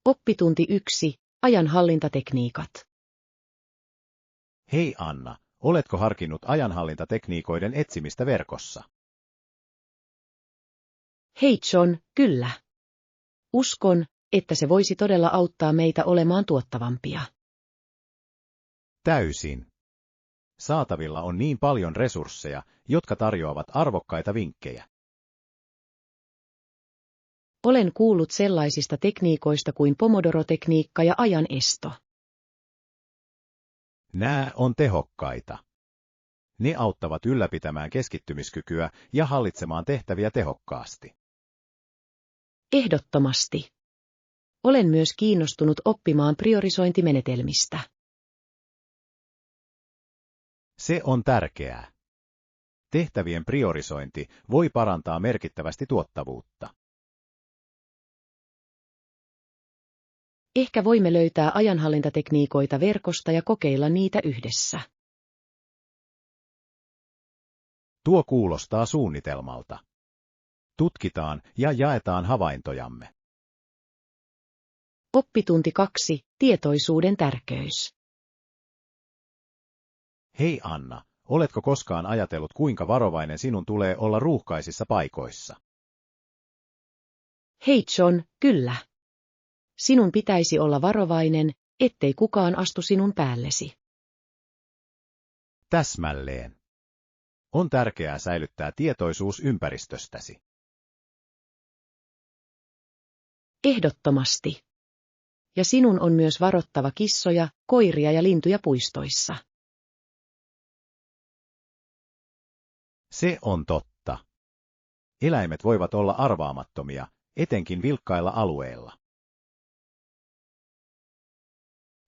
Oppitunti 1. Ajanhallintatekniikat. Hei Anna, oletko harkinnut ajanhallintatekniikoiden etsimistä verkossa? Hei John, kyllä. Uskon, että se voisi todella auttaa meitä olemaan tuottavampia. Täysin. Saatavilla on niin paljon resursseja, jotka tarjoavat arvokkaita vinkkejä. Olen kuullut sellaisista tekniikoista kuin Pomodoro-tekniikka ja ajan esto. Nämä on tehokkaita. Ne auttavat ylläpitämään keskittymiskykyä ja hallitsemaan tehtäviä tehokkaasti. Ehdottomasti. Olen myös kiinnostunut oppimaan priorisointimenetelmistä. Se on tärkeää. Tehtävien priorisointi voi parantaa merkittävästi tuottavuutta. Ehkä voimme löytää ajanhallintatekniikoita verkosta ja kokeilla niitä yhdessä. Tuo kuulostaa suunnitelmalta. Tutkitaan ja jaetaan havaintojamme. Oppitunti 2. Tietoisuuden tärkeys. Hei Anna, oletko koskaan ajatellut, kuinka varovainen sinun tulee olla ruuhkaisissa paikoissa? Hei John, kyllä. Sinun pitäisi olla varovainen, ettei kukaan astu sinun päällesi. Täsmälleen. On tärkeää säilyttää tietoisuus ympäristöstäsi. Ehdottomasti. Ja sinun on myös varottava kissoja, koiria ja lintuja puistoissa. Se on totta. Eläimet voivat olla arvaamattomia, etenkin vilkkailla alueilla.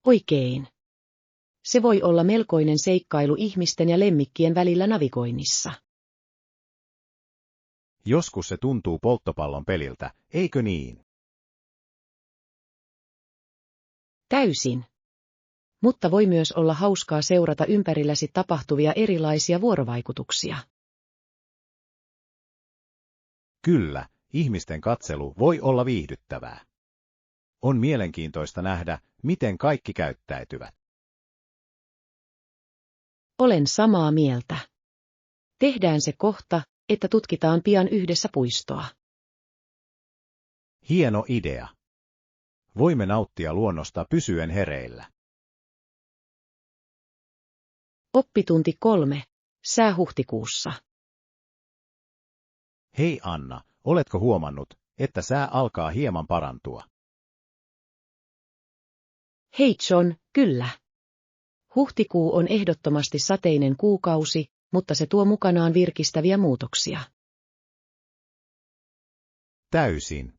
Oikein. Se voi olla melkoinen seikkailu ihmisten ja lemmikkien välillä navigoinnissa. Joskus se tuntuu polttopallon peliltä, eikö niin? Täysin. Mutta voi myös olla hauskaa seurata ympärilläsi tapahtuvia erilaisia vuorovaikutuksia. Kyllä, ihmisten katselu voi olla viihdyttävää. On mielenkiintoista nähdä, miten kaikki käyttäytyvät. Olen samaa mieltä. Tehdään se kohta, että tutkitaan pian yhdessä puistoa. Hieno idea. Voimme nauttia luonnosta pysyen hereillä. Oppitunti 3. Sää huhtikuussa. Hei Anna, oletko huomannut, että sää alkaa hieman parantua? Hei John, kyllä. Huhtikuu on ehdottomasti sateinen kuukausi, mutta se tuo mukanaan virkistäviä muutoksia. Täysin.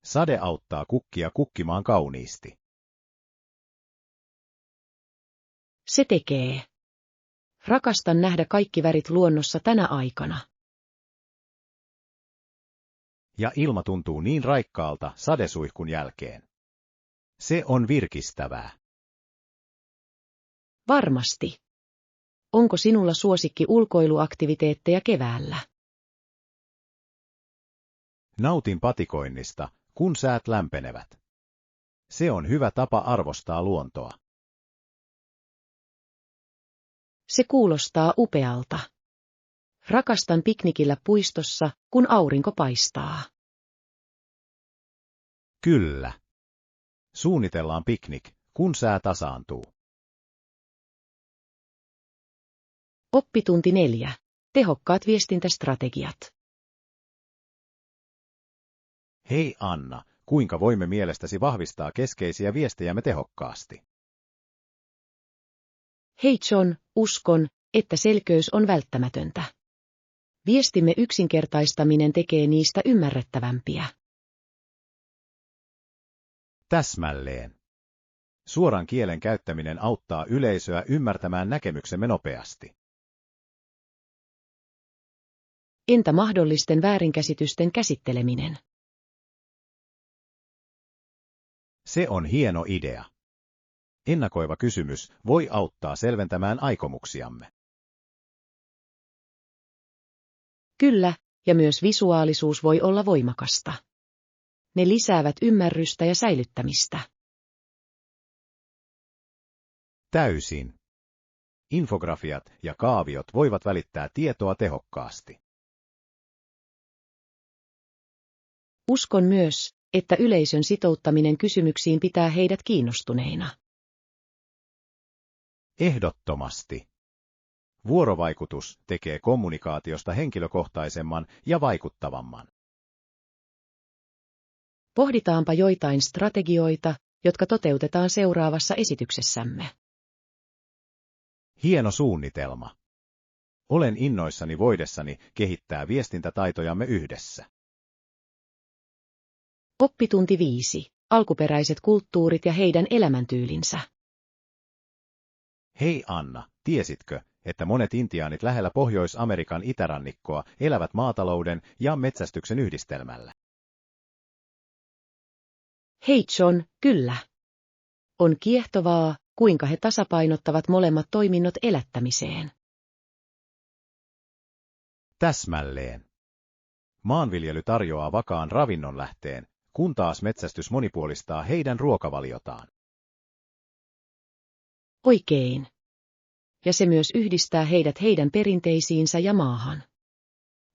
Sade auttaa kukkia kukkimaan kauniisti. Se tekee. Rakastan nähdä kaikki värit luonnossa tänä aikana. Ja ilma tuntuu niin raikkaalta sadesuihkun jälkeen. Se on virkistävää. Varmasti. Onko sinulla suosikki ulkoiluaktiviteetteja keväällä? Nautin patikoinnista, kun säät lämpenevät. Se on hyvä tapa arvostaa luontoa. Se kuulostaa upealta. Rakastan piknikillä puistossa, kun aurinko paistaa. Kyllä. Suunnitellaan piknik, kun sää tasaantuu. Oppitunti 4. Tehokkaat viestintästrategiat. Hei Anna, kuinka voimme mielestäsi vahvistaa keskeisiä viestejämme tehokkaasti? Hei John, uskon, että selkeys on välttämätöntä. Viestimme yksinkertaistaminen tekee niistä ymmärrettävämpiä. Täsmälleen. Suoran kielen käyttäminen auttaa yleisöä ymmärtämään näkemyksemme nopeasti. Entä mahdollisten väärinkäsitysten käsitteleminen? Se on hieno idea. Ennakoiva kysymys voi auttaa selventämään aikomuksiamme. Kyllä, ja myös visuaalisuus voi olla voimakasta. Ne lisäävät ymmärrystä ja säilyttämistä. Täysin. Infografiat ja kaaviot voivat välittää tietoa tehokkaasti. Uskon myös, että yleisön sitouttaminen kysymyksiin pitää heidät kiinnostuneina. Ehdottomasti. Vuorovaikutus tekee kommunikaatiosta henkilökohtaisemman ja vaikuttavamman. Pohditaanpa joitain strategioita, jotka toteutetaan seuraavassa esityksessämme. Hieno suunnitelma. Olen innoissani voidessani kehittää viestintätaitojamme yhdessä. Oppitunti 5. Alkuperäiset kulttuurit ja heidän elämäntyylinsä. Hei Anna, tiesitkö, että monet intiaanit lähellä Pohjois-Amerikan itärannikkoa elävät maatalouden ja metsästyksen yhdistelmällä? Hei John, kyllä. On kiehtovaa, kuinka he tasapainottavat molemmat toiminnot elättämiseen. Täsmälleen. Maanviljely tarjoaa vakaan ravinnon lähteen, kun taas metsästys monipuolistaa heidän ruokavaliotaan. Oikein. Ja se myös yhdistää heidät heidän perinteisiinsä ja maahan.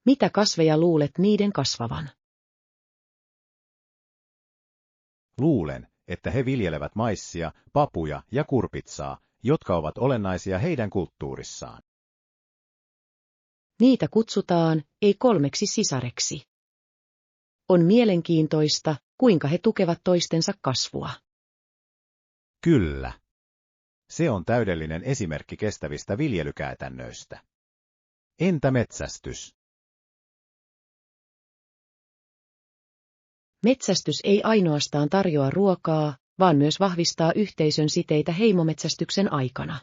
Mitä kasveja luulet niiden kasvavan? Luulen, että he viljelevät maissia, papuja ja kurpitsaa, jotka ovat olennaisia heidän kulttuurissaan. Niitä kutsutaan ei-kolmeksi sisareksi. On mielenkiintoista, kuinka he tukevat toistensa kasvua. Kyllä. Se on täydellinen esimerkki kestävistä viljelykäytännöistä. Entä metsästys? Metsästys ei ainoastaan tarjoa ruokaa, vaan myös vahvistaa yhteisön siteitä heimometsästyksen aikana.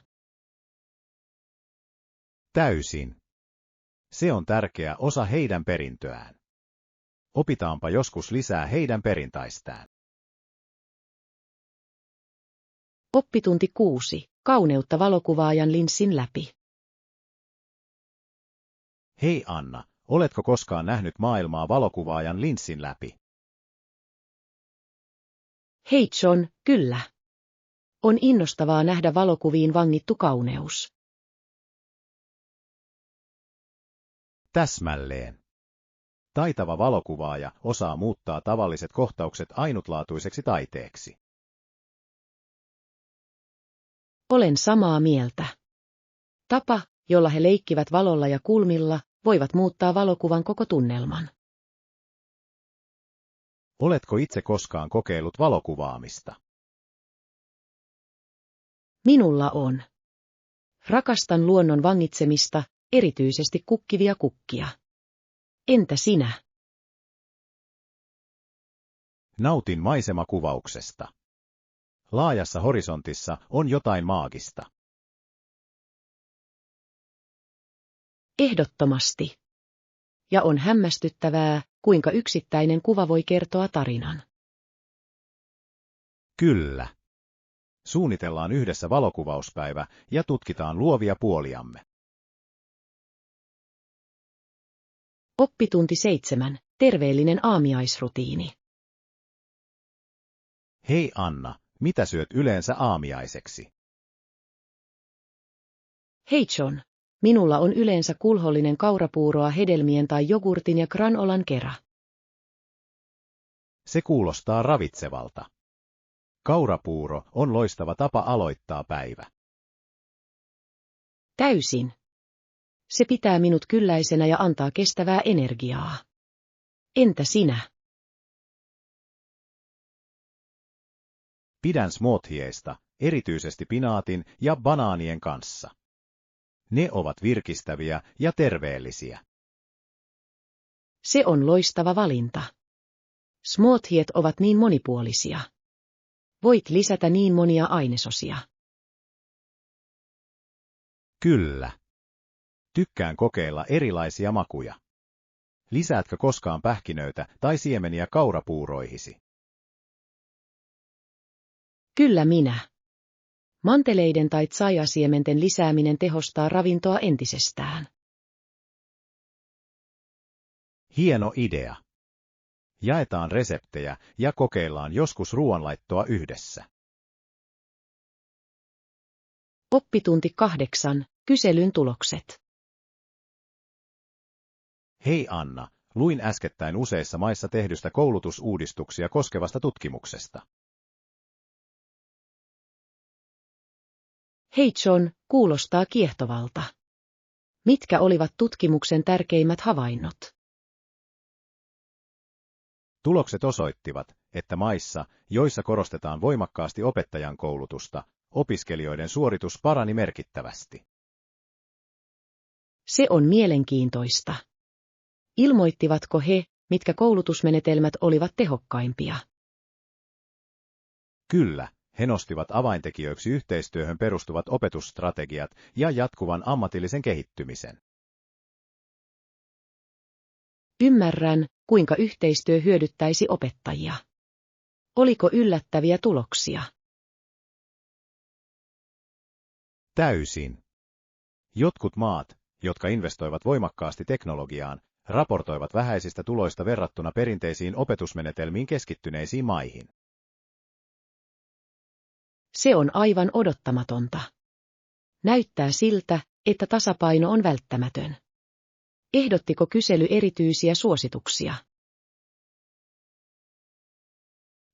Täysin. Se on tärkeä osa heidän perintöään. Opitaanpa joskus lisää heidän perintaistään. Oppitunti 6. Kauneutta valokuvaajan linssin läpi. Hei Anna, oletko koskaan nähnyt maailmaa valokuvaajan linssin läpi? Hei John, kyllä. On innostavaa nähdä valokuviin vangittu kauneus. Täsmälleen. Taitava valokuvaaja osaa muuttaa tavalliset kohtaukset ainutlaatuiseksi taiteeksi. Olen samaa mieltä. Tapa, jolla he leikkivät valolla ja kulmilla, voivat muuttaa valokuvan koko tunnelman. Oletko itse koskaan kokeillut valokuvaamista? Minulla on. Rakastan luonnon vangitsemista, erityisesti kukkivia kukkia. Entä sinä? Nautin maisemakuvauksesta. Laajassa horisontissa on jotain maagista. Ehdottomasti. Ja on hämmästyttävää, kuinka yksittäinen kuva voi kertoa tarinan. Kyllä. Suunnitellaan yhdessä valokuvauspäivä ja tutkitaan luovia puoliamme. Oppitunti 7. Terveellinen aamiaisrutiini. Hei Anna, mitä syöt yleensä aamiaiseksi? Hei John, minulla on yleensä kulhollinen kaurapuuroa hedelmien tai jogurtin ja granolan kera. Se kuulostaa ravitsevalta. Kaurapuuro on loistava tapa aloittaa päivä. Täysin. Se pitää minut kylläisenä ja antaa kestävää energiaa. Entä sinä? Pidän smoothieista, erityisesti pinaatin ja banaanien kanssa. Ne ovat virkistäviä ja terveellisiä. Se on loistava valinta. Smoothiet ovat niin monipuolisia. Voit lisätä niin monia ainesosia. Kyllä. Tykkään kokeilla erilaisia makuja. Lisäätkö koskaan pähkinöitä tai siemeniä kaurapuuroihisi? Kyllä minä. Manteleiden tai tsaiasiementen lisääminen tehostaa ravintoa entisestään. Hieno idea. Jaetaan reseptejä ja kokeillaan joskus ruoanlaittoa yhdessä. Oppitunti 8. Kyselyn tulokset. Hei Anna, luin äskettäin useissa maissa tehdystä koulutusuudistuksia koskevasta tutkimuksesta. Hei John, kuulostaa kiehtovalta. Mitkä olivat tutkimuksen tärkeimmät havainnot? Tulokset osoittivat, että maissa, joissa korostetaan voimakkaasti opettajan koulutusta, opiskelijoiden suoritus parani merkittävästi. Se on mielenkiintoista. Ilmoittivatko he, mitkä koulutusmenetelmät olivat tehokkaimpia? Kyllä, he nostivat avaintekijöiksi yhteistyöhön perustuvat opetusstrategiat ja jatkuvan ammatillisen kehittymisen. Ymmärrän, kuinka yhteistyö hyödyttäisi opettajia. Oliko yllättäviä tuloksia? Täysin. Jotkut maat, jotka investoivat voimakkaasti teknologiaan, raportoivat vähäisistä tuloista verrattuna perinteisiin opetusmenetelmiin keskittyneisiin maihin. Se on aivan odottamatonta. Näyttää siltä, että tasapaino on välttämätön. Ehdottiko kysely erityisiä suosituksia?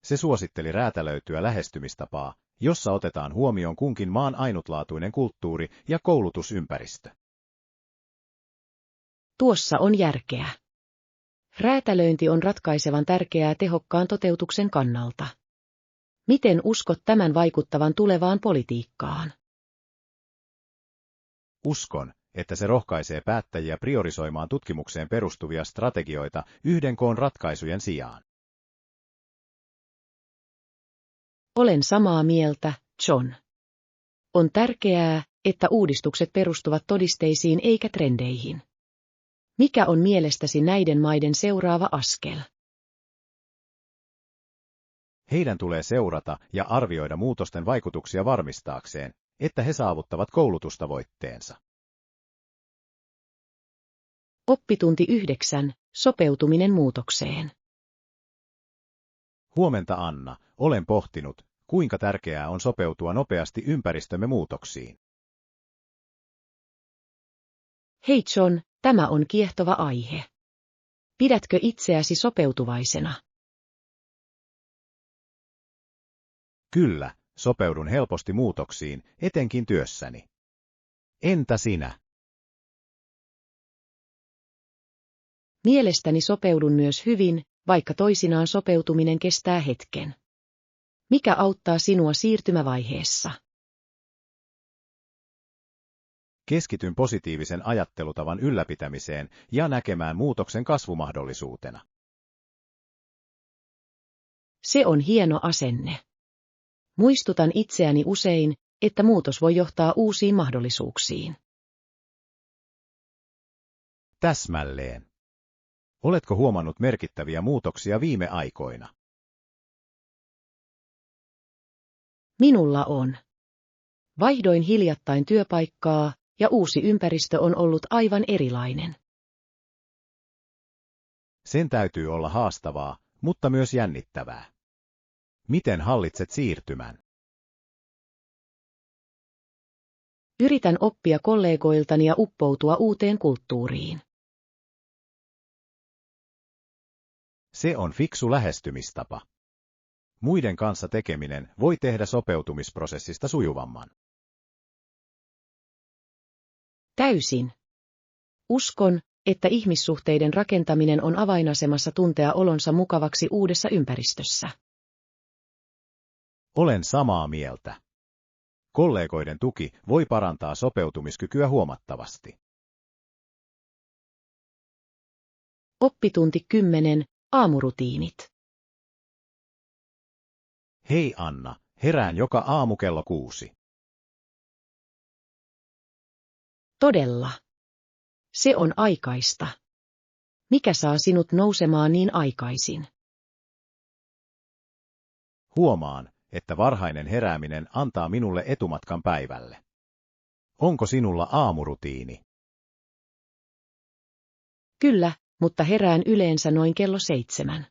Se suositteli räätälöityä lähestymistapaa, jossa otetaan huomioon kunkin maan ainutlaatuinen kulttuuri ja koulutusympäristö. Tuossa on järkeä. Räätälöinti on ratkaisevan tärkeää tehokkaan toteutuksen kannalta. Miten uskot tämän vaikuttavan tulevaan politiikkaan? Uskon, että se rohkaisee päättäjiä priorisoimaan tutkimukseen perustuvia strategioita yhden koon ratkaisujen sijaan. Olen samaa mieltä, John. On tärkeää, että uudistukset perustuvat todisteisiin eikä trendeihin. Mikä on mielestäsi näiden maiden seuraava askel? Heidän tulee seurata ja arvioida muutosten vaikutuksia varmistaakseen, että he saavuttavat koulutustavoitteensa. Oppitunti 9. Sopeutuminen muutokseen. Huomenta Anna, olen pohtinut, kuinka tärkeää on sopeutua nopeasti ympäristömme muutoksiin. Hei John, tämä on kiehtova aihe. Pidätkö itseäsi sopeutuvaisena? Kyllä, sopeudun helposti muutoksiin, etenkin työssäni. Entä sinä? Mielestäni sopeudun myös hyvin, vaikka toisinaan sopeutuminen kestää hetken. Mikä auttaa sinua siirtymävaiheessa? Keskityn positiivisen ajattelutavan ylläpitämiseen ja näkemään muutoksen kasvumahdollisuutena. Se on hieno asenne. Muistutan itseäni usein, että muutos voi johtaa uusiin mahdollisuuksiin. Täsmälleen. Oletko huomannut merkittäviä muutoksia viime aikoina? Minulla on. Vaihdoin hiljattain työpaikkaa, ja uusi ympäristö on ollut aivan erilainen. Sen täytyy olla haastavaa, mutta myös jännittävää. Miten hallitset siirtymän? Yritän oppia kollegoiltani ja uppoutua uuteen kulttuuriin. Se on fiksu lähestymistapa. Muiden kanssa tekeminen voi tehdä sopeutumisprosessista sujuvamman. Täysin. Uskon, että ihmissuhteiden rakentaminen on avainasemassa tuntea olonsa mukavaksi uudessa ympäristössä. Olen samaa mieltä. Kollegoiden tuki voi parantaa sopeutumiskykyä huomattavasti. Oppitunti 10. Aamurutiinit. Hei Anna, herään joka aamu kello 6. Todella. Se on aikaista. Mikä saa sinut nousemaan niin aikaisin? Huomaan, että varhainen herääminen antaa minulle etumatkan päivälle. Onko sinulla aamurutiini? Kyllä, mutta herään yleensä noin kello 7.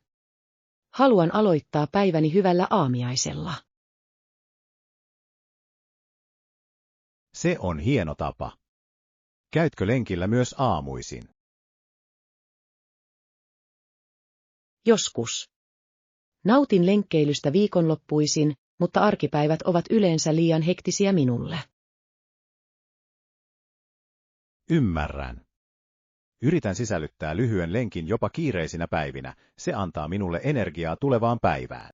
Haluan aloittaa päiväni hyvällä aamiaisella. Se on hieno tapa. Käytkö lenkillä myös aamuisin? Joskus. Nautin lenkkeilystä viikonloppuisin, mutta arkipäivät ovat yleensä liian hektisiä minulle. Ymmärrän. Yritän sisällyttää lyhyen lenkin jopa kiireisinä päivinä, se antaa minulle energiaa tulevaan päivään.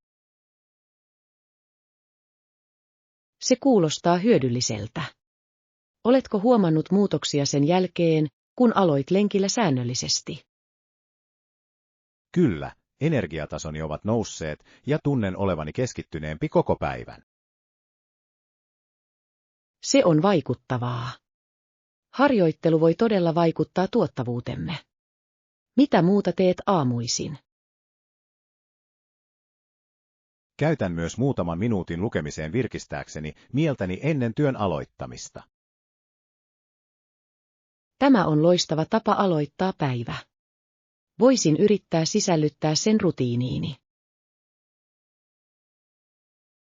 Se kuulostaa hyödylliseltä. Oletko huomannut muutoksia sen jälkeen, kun aloit lenkillä säännöllisesti? Kyllä, energiatasoni ovat nousseet ja tunnen olevani keskittyneempi koko päivän. Se on vaikuttavaa. Harjoittelu voi todella vaikuttaa tuottavuutemme. Mitä muuta teet aamuisin? Käytän myös muutaman minuutin lukemiseen virkistääkseni mieltäni ennen työn aloittamista. Tämä on loistava tapa aloittaa päivä. Voisin yrittää sisällyttää sen rutiiniini.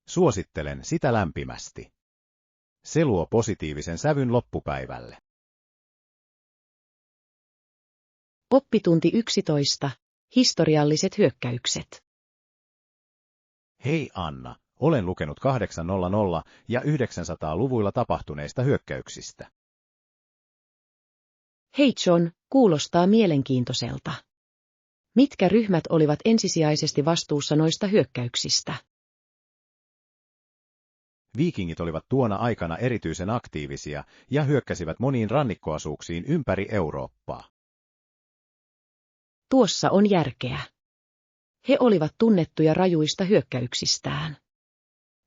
Suosittelen sitä lämpimästi. Se luo positiivisen sävyn loppupäivälle. Oppitunti 11. Historialliset hyökkäykset. Hei Anna, olen lukenut 800- ja 900-luvuilla tapahtuneista hyökkäyksistä. Hei John, kuulostaa mielenkiintoiselta. Mitkä ryhmät olivat ensisijaisesti vastuussa noista hyökkäyksistä? Viikingit olivat tuona aikana erityisen aktiivisia ja hyökkäsivät moniin rannikkoasuuksiin ympäri Eurooppaa. Tuossa on järkeä. He olivat tunnettuja rajuista hyökkäyksistään.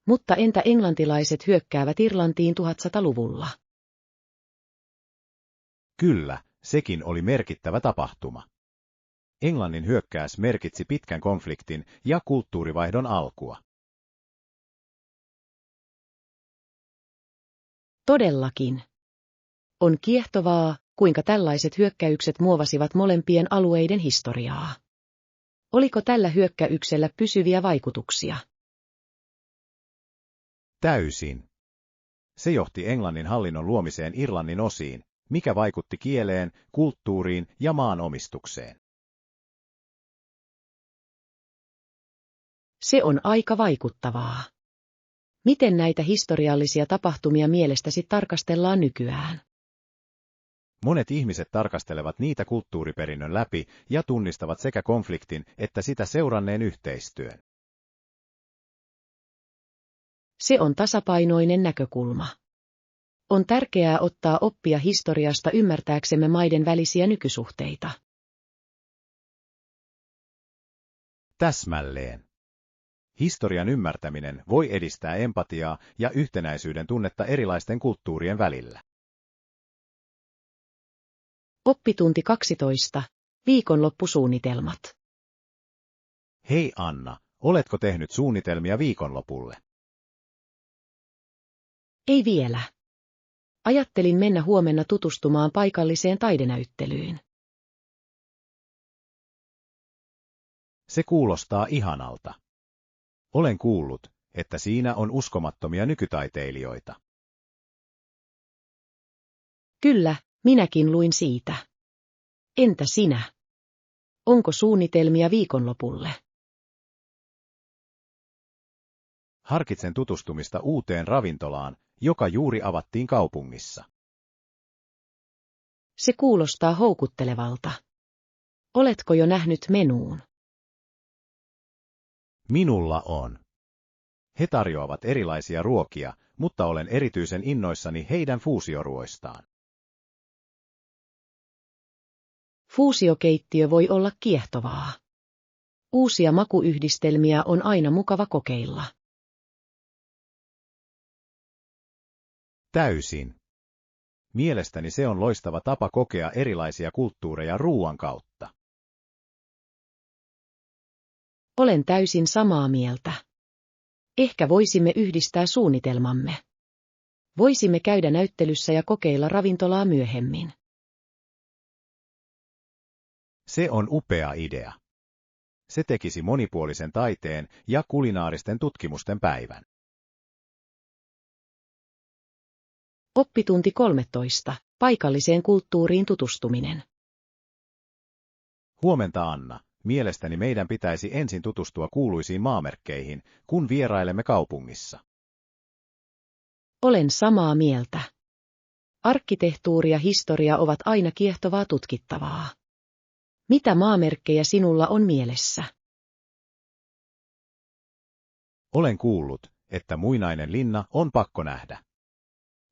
Mutta entä englantilaiset hyökkäävät Irlantiin 1100-luvulla? Kyllä, sekin oli merkittävä tapahtuma. Englannin hyökkäys merkitsi pitkän konfliktin ja kulttuurivaihdon alkua. Todellakin. On kiehtovaa, kuinka tällaiset hyökkäykset muovasivat molempien alueiden historiaa. Oliko tällä hyökkäyksellä pysyviä vaikutuksia? Täysin. Se johti Englannin hallinnon luomiseen Irlannin osiin, mikä vaikutti kieleen, kulttuuriin ja maanomistukseen. Se on aika vaikuttavaa. Miten näitä historiallisia tapahtumia mielestäsi tarkastellaan nykyään? Monet ihmiset tarkastelevat niitä kulttuuriperinnön läpi ja tunnistavat sekä konfliktin että sitä seuranneen yhteistyön. Se on tasapainoinen näkökulma. On tärkeää ottaa oppia historiasta ymmärtääksemme maiden välisiä nykysuhteita. Täsmälleen. Historian ymmärtäminen voi edistää empatiaa ja yhtenäisyyden tunnetta erilaisten kulttuurien välillä. Oppitunti 12. Viikonloppusuunnitelmat. Hei Anna, oletko tehnyt suunnitelmia viikonlopulle? Ei vielä. Ajattelin mennä huomenna tutustumaan paikalliseen taidenäyttelyyn. Se kuulostaa ihanalta. Olen kuullut, että siinä on uskomattomia nykytaiteilijoita. Kyllä, minäkin luin siitä. Entä sinä? Onko suunnitelmia viikonlopulle? Harkitsen tutustumista uuteen ravintolaan, joka juuri avattiin kaupungissa. Se kuulostaa houkuttelevalta. Oletko jo nähnyt menuun? Minulla on. He tarjoavat erilaisia ruokia, mutta olen erityisen innoissani heidän fuusioruoistaan. Fuusiokeittiö voi olla kiehtovaa. Uusia makuyhdistelmiä on aina mukava kokeilla. Täysin. Mielestäni se on loistava tapa kokea erilaisia kulttuureja ruoan kautta. Olen täysin samaa mieltä. Ehkä voisimme yhdistää suunnitelmamme. Voisimme käydä näyttelyssä ja kokeilla ravintolaa myöhemmin. Se on upea idea. Se tekisi monipuolisen taiteen ja kulinaaristen tutkimusten päivän. Oppitunti 13. Paikalliseen kulttuuriin tutustuminen. Huomenta, Anna. Mielestäni meidän pitäisi ensin tutustua kuuluisiin maamerkkeihin, kun vierailemme kaupungissa. Olen samaa mieltä. Arkkitehtuuri ja historia ovat aina kiehtovaa tutkittavaa. Mitä maamerkkejä sinulla on mielessä? Olen kuullut, että muinainen linna on pakko nähdä.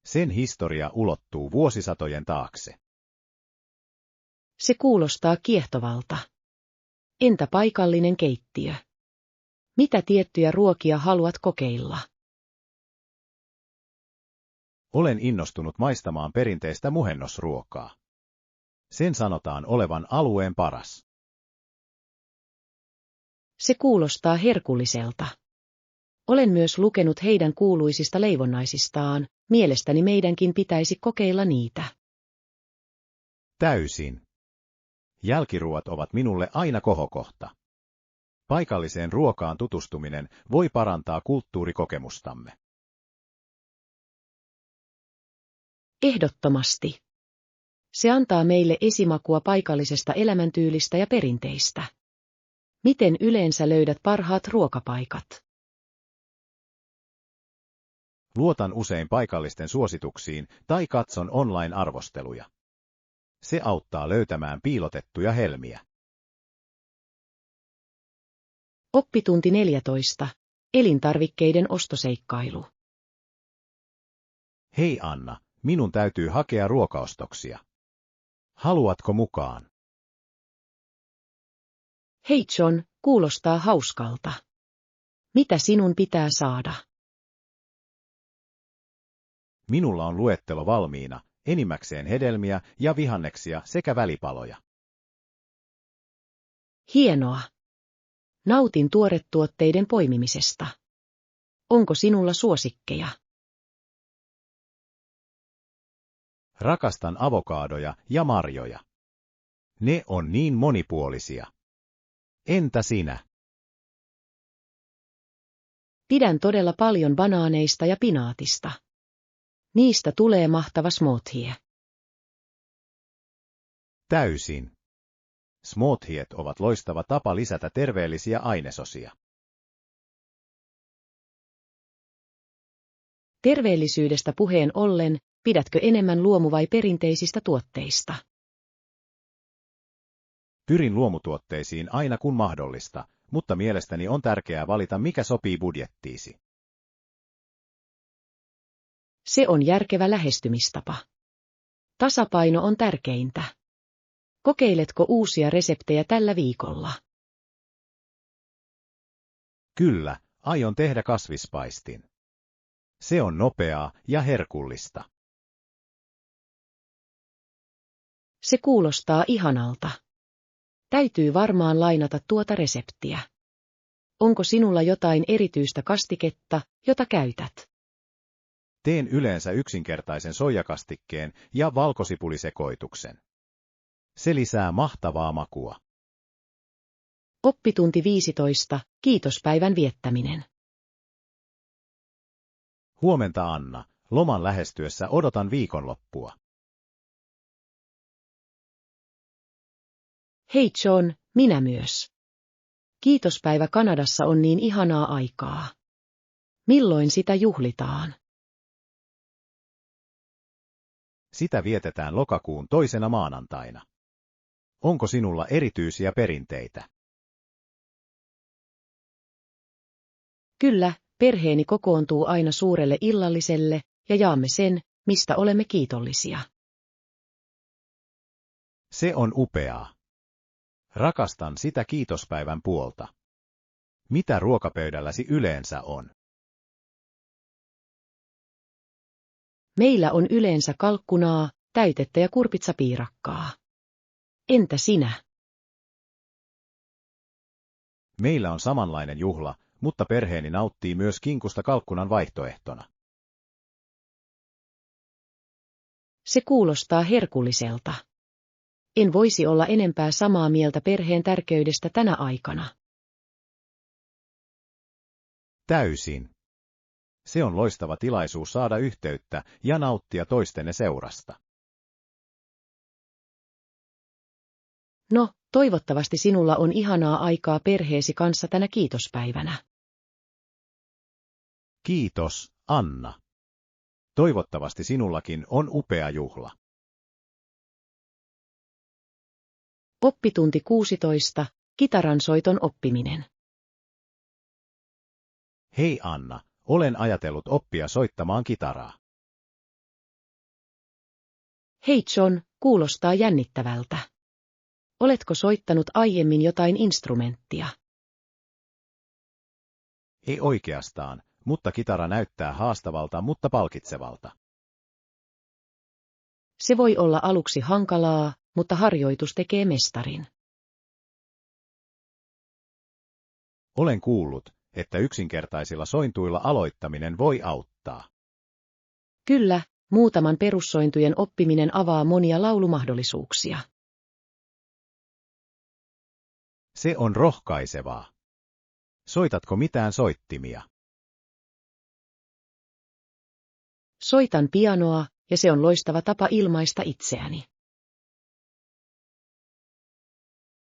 Sen historia ulottuu vuosisatojen taakse. Se kuulostaa kiehtovalta. Entä paikallinen keittiö? Mitä tiettyjä ruokia haluat kokeilla? Olen innostunut maistamaan perinteistä muhennosruokaa. Sen sanotaan olevan alueen paras. Se kuulostaa herkulliselta. Olen myös lukenut heidän kuuluisista leivonnaisistaan, mielestäni meidänkin pitäisi kokeilla niitä. Täysin. Jälkiruot ovat minulle aina kohokohta. Paikalliseen ruokaan tutustuminen voi parantaa kulttuurikokemustamme. Ehdottomasti. Se antaa meille esimakua paikallisesta elämäntyylistä ja perinteistä. Miten yleensä löydät parhaat ruokapaikat? Luotan usein paikallisten suosituksiin tai katson online-arvosteluja. Se auttaa löytämään piilotettuja helmiä. Oppitunti 14. Elintarvikkeiden ostoseikkailu. Hei Anna, minun täytyy hakea ruokaostoksia. Haluatko mukaan? Hei John, kuulostaa hauskalta. Mitä sinun pitää saada? Minulla on luettelo valmiina, enimmäkseen hedelmiä ja vihanneksia sekä välipaloja. Hienoa. Nautin tuoretuotteiden poimimisesta. Onko sinulla suosikkeja? Rakastan avokaadoja ja marjoja. Ne on niin monipuolisia. Entä sinä? Pidän todella paljon banaaneista ja pinaatista. Niistä tulee mahtava smoothie. Täysin. Smoothiet ovat loistava tapa lisätä terveellisiä ainesosia. Terveellisyydestä puheen ollen, pidätkö enemmän luomu- vai perinteisistä tuotteista? Pyrin luomutuotteisiin aina kun mahdollista, mutta mielestäni on tärkeää valita mikä sopii budjettiisi. Se on järkevä lähestymistapa. Tasapaino on tärkeintä. Kokeiletko uusia reseptejä tällä viikolla? Kyllä, aion tehdä kasvispaistin. Se on nopeaa ja herkullista. Se kuulostaa ihanalta. Täytyy varmaan lainata tuota reseptiä. Onko sinulla jotain erityistä kastiketta, jota käytät? Teen yleensä yksinkertaisen soijakastikkeen ja valkosipulisekoituksen. Se lisää mahtavaa makua. Oppitunti 15. Kiitospäivän viettäminen. Huomenta Anna, loman lähestyessä odotan viikonloppua. Hei John, minä myös. Kiitospäivä Kanadassa on niin ihanaa aikaa. Milloin sitä juhlitaan? Sitä vietetään lokakuun 2. maanantaina. Onko sinulla erityisiä perinteitä? Kyllä, perheeni kokoontuu aina suurelle illalliselle ja jaamme sen, mistä olemme kiitollisia. Se on upeaa. Rakastan sitä kiitospäivän puolta. Mitä ruokapöydälläsi yleensä on? Meillä on yleensä kalkkunaa, täytettä ja kurpitsapiirakkaa. Entä sinä? Meillä on samanlainen juhla, mutta perheeni nauttii myös kinkusta kalkkunan vaihtoehtona. Se kuulostaa herkulliselta. En voisi olla enempää samaa mieltä perheen tärkeydestä tänä aikana. Täysin. Se on loistava tilaisuus saada yhteyttä ja nauttia toistenne seurasta. No, toivottavasti sinulla on ihanaa aikaa perheesi kanssa tänä kiitospäivänä. Kiitos, Anna. Toivottavasti sinullakin on upea juhla. Oppitunti 16. Kitaransoiton oppiminen. Hei Anna, olen ajatellut oppia soittamaan kitaraa. Hei John, kuulostaa jännittävältä. Oletko soittanut aiemmin jotain instrumenttia? Ei oikeastaan, mutta kitara näyttää haastavalta, mutta palkitsevalta. Se voi olla aluksi hankalaa, mutta harjoitus tekee mestarin. Olen kuullut, että yksinkertaisilla sointuilla aloittaminen voi auttaa. Kyllä, muutaman perussointujen oppiminen avaa monia laulumahdollisuuksia. Se on rohkaisevaa. Soitatko mitään soittimia? Soitan pianoa, ja se on loistava tapa ilmaista itseäni.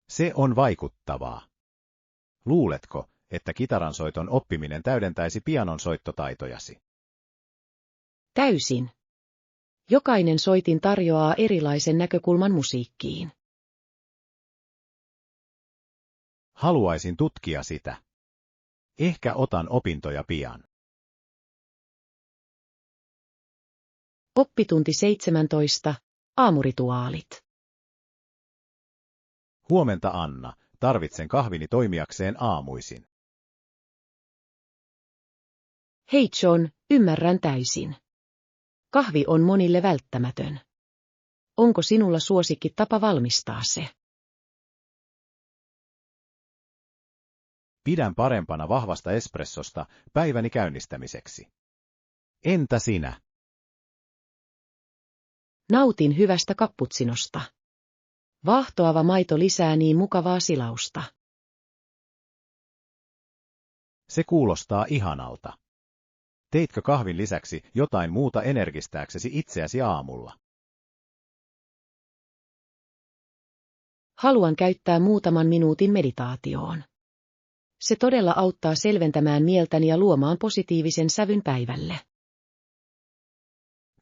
Se on vaikuttavaa. Luuletko, että kitaransoiton oppiminen täydentäisi pianon soittotaitojasi? Täysin. Jokainen soitin tarjoaa erilaisen näkökulman musiikkiin. Haluaisin tutkia sitä. Ehkä otan opintoja pian. Oppitunti 17. Aamurituaalit. Huomenta Anna, tarvitsen kahvini toimijakseen aamuisin. Hei John, ymmärrän täysin. Kahvi on monille välttämätön. Onko sinulla suosikkitapa valmistaa se? Pidän parempana vahvasta espressosta päiväni käynnistämiseksi. Entä sinä? Nautin hyvästä cappuccinosta. Vaahtoava maito lisää niin mukavaa silausta. Se kuulostaa ihanalta. Teitkö kahvin lisäksi jotain muuta energistääksesi itseäsi aamulla? Haluan käyttää muutaman minuutin meditaatioon. Se todella auttaa selventämään mieltäni ja luomaan positiivisen sävyn päivälle.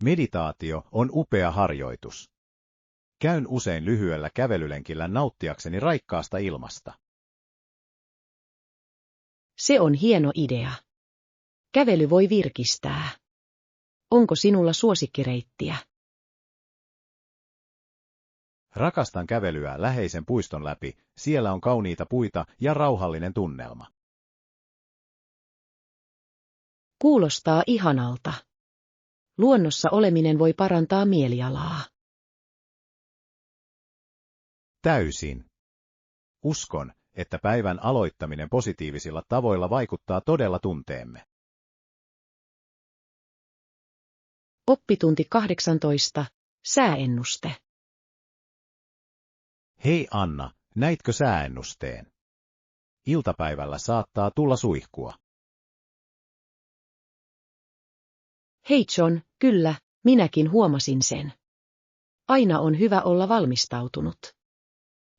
Meditaatio on upea harjoitus. Käyn usein lyhyellä kävelylenkillä nauttiakseni raikkaasta ilmasta. Se on hieno idea. Kävely voi virkistää. Onko sinulla suosikkireittiä? Rakastan kävelyä läheisen puiston läpi, siellä on kauniita puita ja rauhallinen tunnelma. Kuulostaa ihanalta. Luonnossa oleminen voi parantaa mielialaa. Täysin. Uskon, että päivän aloittaminen positiivisilla tavoilla vaikuttaa todella tunteemme. Oppitunti 18. Sääennuste. Hei Anna, näitkö sääennusteen? Iltapäivällä saattaa tulla suihkua. Hei John, kyllä, minäkin huomasin sen. Aina on hyvä olla valmistautunut.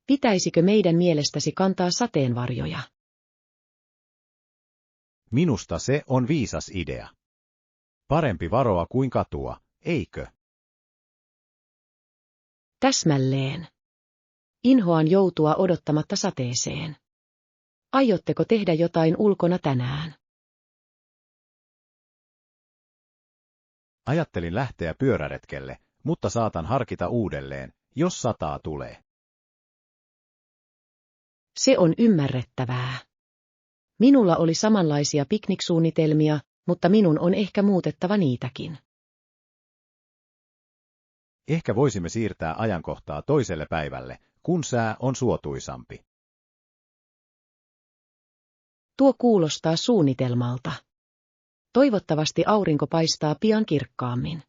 Pitäisikö meidän mielestäsi kantaa sateenvarjoja? Minusta se on viisas idea. Parempi varoa kuin katua, eikö? Täsmälleen. Inhoan joutua odottamatta sateeseen. Aiotteko tehdä jotain ulkona tänään? Ajattelin lähteä pyöräretkelle, mutta saatan harkita uudelleen, jos sataa tulee. Se on ymmärrettävää. Minulla oli samanlaisia pikniksuunnitelmia, mutta minun on ehkä muutettava niitäkin. Ehkä voisimme siirtää ajankohtaa toiselle päivälle, kun sää on suotuisampi. Tuo kuulostaa suunnitelmalta. Toivottavasti aurinko paistaa pian kirkkaammin.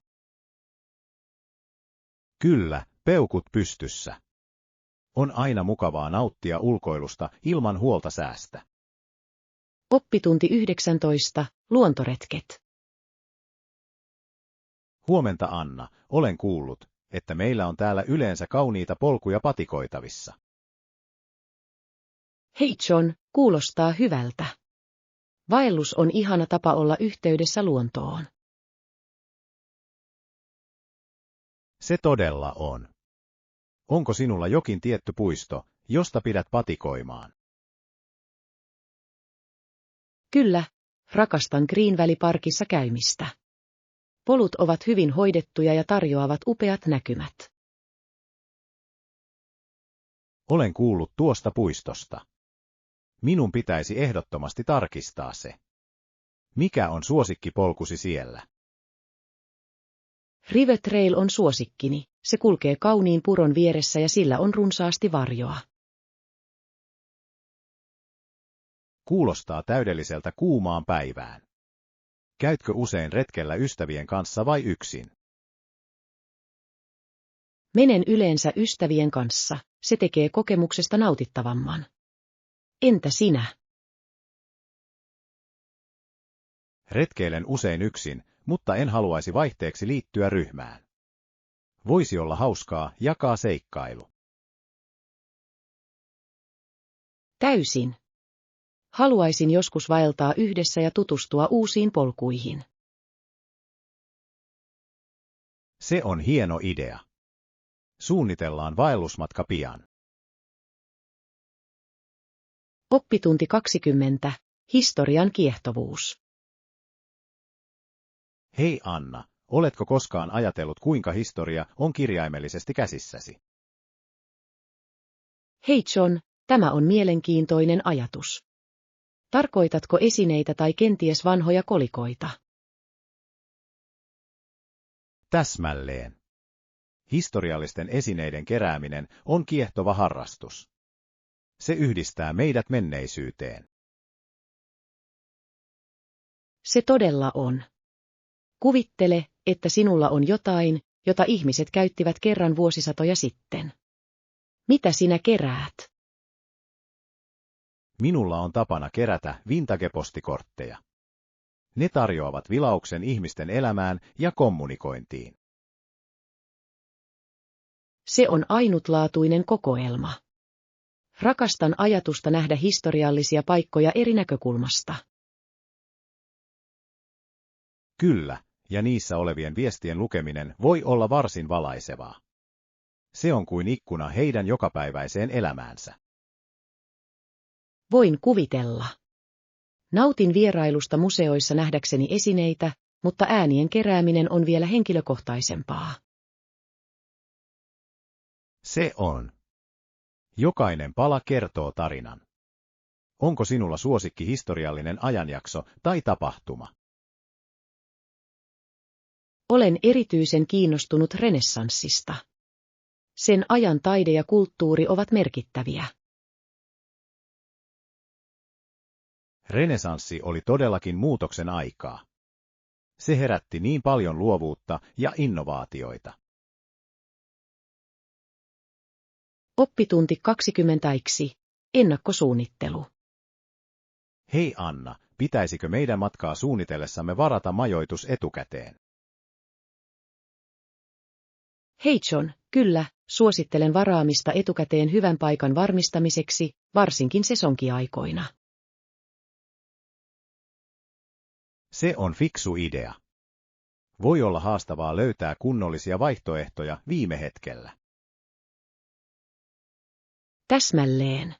Kyllä, peukut pystyssä. On aina mukavaa nauttia ulkoilusta ilman huolta säästä. Oppitunti 19. Luontoretket. Huomenta Anna, olen kuullut, että meillä on täällä yleensä kauniita polkuja patikoitavissa. Hei John, kuulostaa hyvältä. Vaellus on ihana tapa olla yhteydessä luontoon. Se todella on. Onko sinulla jokin tietty puisto, josta pidät patikoimaan? Kyllä, rakastan Green Valley Parkissa käymistä. Polut ovat hyvin hoidettuja ja tarjoavat upeat näkymät. Olen kuullut tuosta puistosta. Minun pitäisi ehdottomasti tarkistaa se. Mikä on suosikkipolkusi siellä? River Trail on suosikkini, se kulkee kauniin puron vieressä ja sillä on runsaasti varjoa. Kuulostaa täydelliseltä kuumaan päivään. Käytkö usein retkellä ystävien kanssa vai yksin? Menen yleensä ystävien kanssa, se tekee kokemuksesta nautittavamman. Entä sinä? Retkeilen usein yksin, mutta en haluaisi vaihteeksi liittyä ryhmään. Voisi olla hauskaa jakaa seikkailu. Täysin. Haluaisin joskus vaeltaa yhdessä ja tutustua uusiin polkuihin. Se on hieno idea. Suunnitellaan vaellusmatka pian. Oppitunti 20. Historian kiehtovuus. Hei Anna, oletko koskaan ajatellut kuinka historia on kirjaimellisesti käsissäsi? Hei John, tämä on mielenkiintoinen ajatus. Tarkoitatko esineitä tai kenties vanhoja kolikoita? Täsmälleen. Historiallisten esineiden kerääminen on kiehtova harrastus. Se yhdistää meidät menneisyyteen. Se todella on. Kuvittele, että sinulla on jotain, jota ihmiset käyttivät kerran vuosisatoja sitten. Mitä sinä keräät? Minulla on tapana kerätä vintage-postikortteja. Ne tarjoavat vilauksen ihmisten elämään ja kommunikointiin. Se on ainutlaatuinen kokoelma. Rakastan ajatusta nähdä historiallisia paikkoja eri näkökulmasta. Kyllä, ja niissä olevien viestien lukeminen voi olla varsin valaisevaa. Se on kuin ikkuna heidän jokapäiväiseen elämäänsä. Voin kuvitella. Nautin vierailusta museoissa nähdäkseni esineitä, mutta äänien kerääminen on vielä henkilökohtaisempaa. Se on. Jokainen pala kertoo tarinan. Onko sinulla suosikki historiallinen ajanjakso tai tapahtuma? Olen erityisen kiinnostunut renessanssista. Sen ajan taide ja kulttuuri ovat merkittäviä. Renesanssi oli todellakin muutoksen aikaa. Se herätti niin paljon luovuutta ja innovaatioita. Oppitunti 20. Ennakkosuunnittelu. Hei Anna, pitäisikö meidän matkaa suunnitellessamme varata majoitus etukäteen? Hei John, kyllä, suosittelen varaamista etukäteen hyvän paikan varmistamiseksi, varsinkin sesonkiaikoina. Se on fiksu idea. Voi olla haastavaa löytää kunnollisia vaihtoehtoja viime hetkellä. Täsmälleen.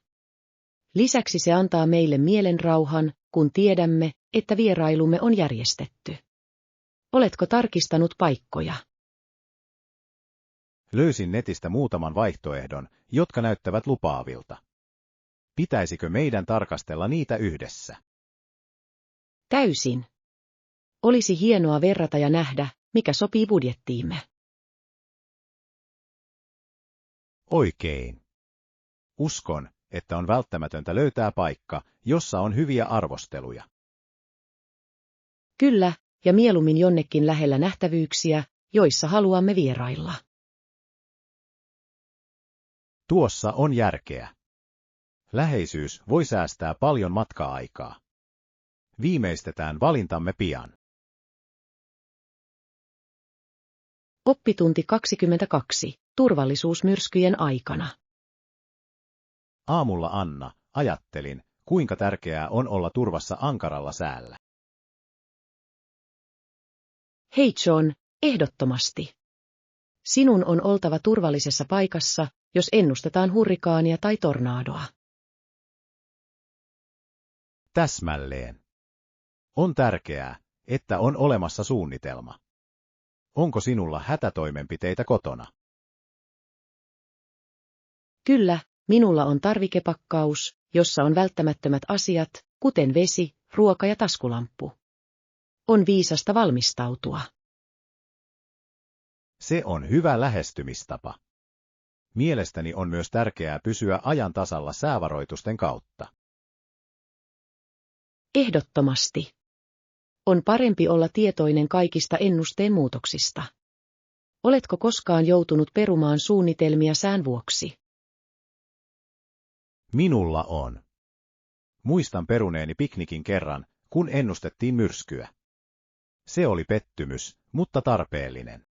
Lisäksi se antaa meille mielenrauhan, kun tiedämme, että vierailumme on järjestetty. Oletko tarkistanut paikkoja? Löysin netistä muutaman vaihtoehdon, jotka näyttävät lupaavilta. Pitäisikö meidän tarkastella niitä yhdessä? Täysin. Olisi hienoa verrata ja nähdä, mikä sopii budjettiimme. Oikein. Uskon, että on välttämätöntä löytää paikka, jossa on hyviä arvosteluja. Kyllä, ja mieluummin jonnekin lähellä nähtävyyksiä, joissa haluamme vierailla. Tuossa on järkeä. Läheisyys voi säästää paljon matka-aikaa. Viimeistetään valintamme pian. Oppitunti 22. Turvallisuusmyrskyjen aikana. Aamulla Anna, ajattelin, kuinka tärkeää on olla turvassa ankaralla säällä. Hei John, ehdottomasti. Sinun on oltava turvallisessa paikassa, jos ennustetaan hurrikaania tai tornadoa. Täsmälleen. On tärkeää, että on olemassa suunnitelma. Onko sinulla hätätoimenpiteitä kotona? Kyllä, minulla on tarvikepakkaus, jossa on välttämättömät asiat, kuten vesi, ruoka ja taskulamppu. On viisasta valmistautua. Se on hyvä lähestymistapa. Mielestäni on myös tärkeää pysyä ajan tasalla säävaroitusten kautta. Ehdottomasti. On parempi olla tietoinen kaikista ennusteen muutoksista. Oletko koskaan joutunut perumaan suunnitelmia sään vuoksi? Minulla on. Muistan peruneeni piknikin kerran, kun ennustettiin myrskyä. Se oli pettymys, mutta tarpeellinen.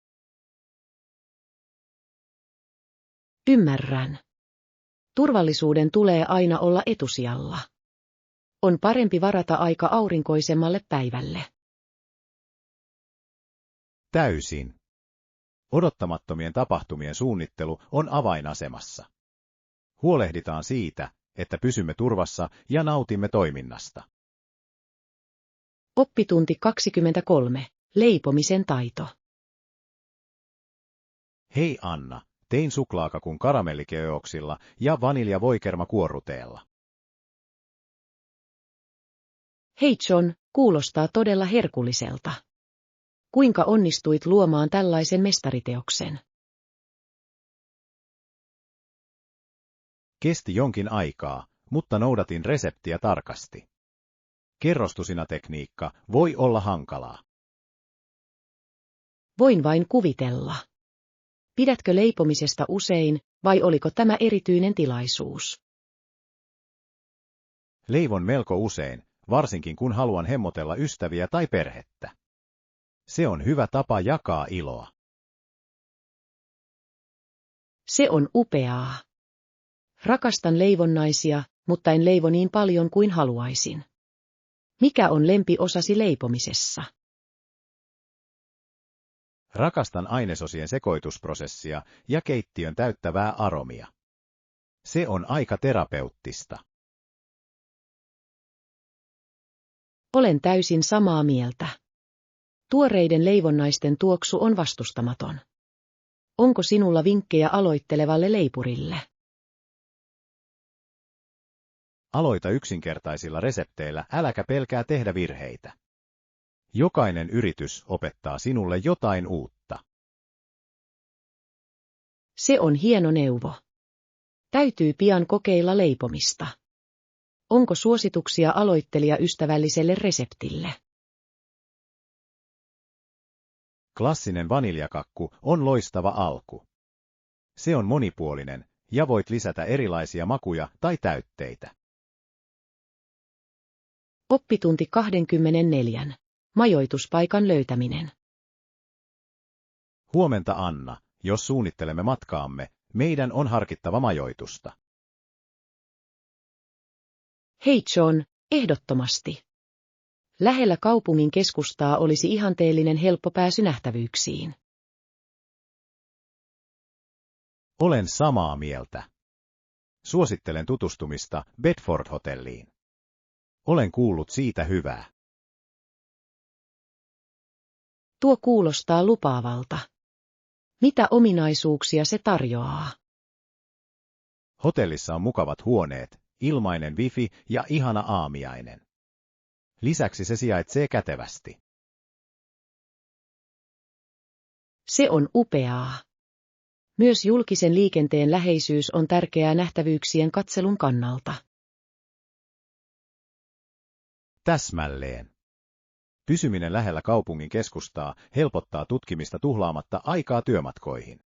Ymmärrän. Turvallisuuden tulee aina olla etusijalla. On parempi varata aika aurinkoisemmalle päivälle. Täysin. Odottamattomien tapahtumien suunnittelu on avainasemassa. Huolehditaan siitä, että pysymme turvassa ja nautimme toiminnasta. Oppitunti 23. Leipomisen taito. Hei Anna, tein suklaakakun karamellikeoksilla ja vaniljavoikermakuorruteella. Hei John, kuulostaa todella herkulliselta. Kuinka onnistuit luomaan tällaisen mestariteoksen? Kesti jonkin aikaa, mutta noudatin reseptiä tarkasti. Kerrostusina-tekniikka voi olla hankalaa. Voin vain kuvitella. Pidätkö leipomisesta usein, vai oliko tämä erityinen tilaisuus? Leivon melko usein, varsinkin kun haluan hemmotella ystäviä tai perhettä. Se on hyvä tapa jakaa iloa. Se on upeaa. Rakastan leivonnaisia, mutta en leivo niin paljon kuin haluaisin. Mikä on lempiosasi leipomisessa? Rakastan ainesosien sekoitusprosessia ja keittiön täyttävää aromia. Se on aika terapeuttista. Olen täysin samaa mieltä. Tuoreiden leivonnaisten tuoksu on vastustamaton. Onko sinulla vinkkejä aloittelevalle leipurille? Aloita yksinkertaisilla resepteillä, äläkä pelkää tehdä virheitä. Jokainen yritys opettaa sinulle jotain uutta. Se on hieno neuvo. Täytyy pian kokeilla leipomista. Onko suosituksia aloittelijaystävälliselle reseptille? Klassinen vaniljakakku on loistava alku. Se on monipuolinen, ja voit lisätä erilaisia makuja tai täytteitä. Oppitunti 24. Majoituspaikan löytäminen. Huomenta Anna, jos suunnittelemme matkaamme, meidän on harkittava majoitusta. Hei John, ehdottomasti. Lähellä kaupungin keskustaa olisi ihanteellinen helppo pääsy nähtävyyksiin. Olen samaa mieltä. Suosittelen tutustumista Bedford-hotelliin. Olen kuullut siitä hyvää. Tuo kuulostaa lupaavalta. Mitä ominaisuuksia se tarjoaa? Hotellissa on mukavat huoneet, ilmainen wifi ja ihana aamiainen. Lisäksi se sijaitsee kätevästi. Se on upeaa. Myös julkisen liikenteen läheisyys on tärkeää nähtävyyksien katselun kannalta. Täsmälleen. Pysyminen lähellä kaupungin keskustaa helpottaa tutkimista tuhlaamatta aikaa työmatkoihin.